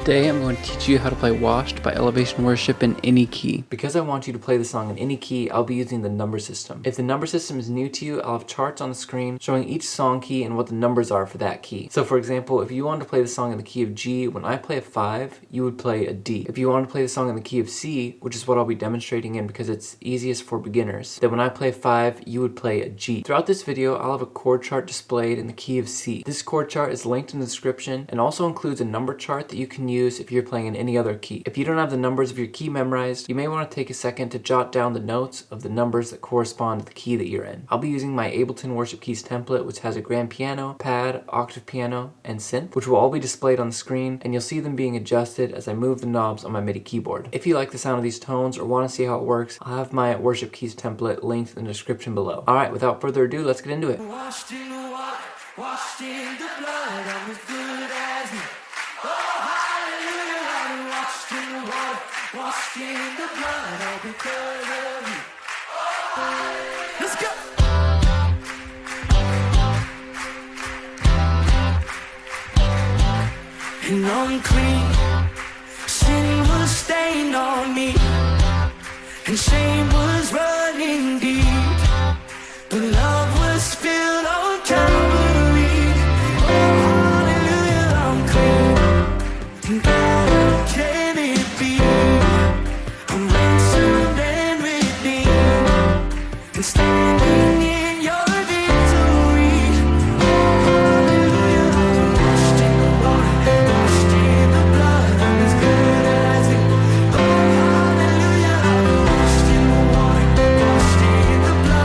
Today I'm going to teach you how to play Washed by Elevation Worship in any key. Because I want you to play the song in any key, I'll be using the number system. If the number system is new to you, I'll have charts on the screen showing each song key and what the numbers are for that key. So for example, if you wanted to play the song in the key of G, when I play a 5, you would play a D. If you wanted to play the song in the key of C, which is what I'll be demonstrating in because it's easiest for beginners, then when I play 5, you would play a G. Throughout this video, I'll have a chord chart displayed in the key of C. This chord chart is linked in the description and also includes a number chart that you can use if you're playing in any other key. If you don't have the numbers of your key memorized, you may want to take a second to jot down the notes of the numbers that correspond to the key that you're in. I'll be using my Ableton Worship Keys template, which has a grand piano, pad, octave piano, and synth, which will all be displayed on the screen, and you'll see them being adjusted as I move the knobs on my MIDI keyboard. If you like the sound of these tones or want to see how it works, I'll have my Worship Keys template linked in the description below. Alright, without further ado, let's get into it. Washed in the water, washed in the blood, I'm as good as new. Oh, hallelujah, I'm washed in the water, washed in the blood, all because of you. Let's go! And unclean, sin was stained on me, and shame was running deep. But love was spilled on Calvary. Oh, hallelujah, I'm clean. And God, can it be? I'm ransomed and redeemed, and standing in your victory. Oh, hallelujah, I'm washed in the water, washed in the blood, I'm as good as new. Oh, hallelujah, I'm washed in the water, washed in the blood.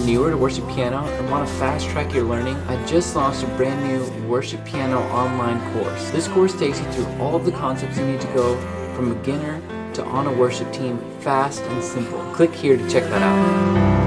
Newer to worship piano and want to fast track your learning, I just launched a brand new worship piano online course. This course takes you through all of the concepts you need to go from beginner to on a worship team fast and simple. Click here to check that out.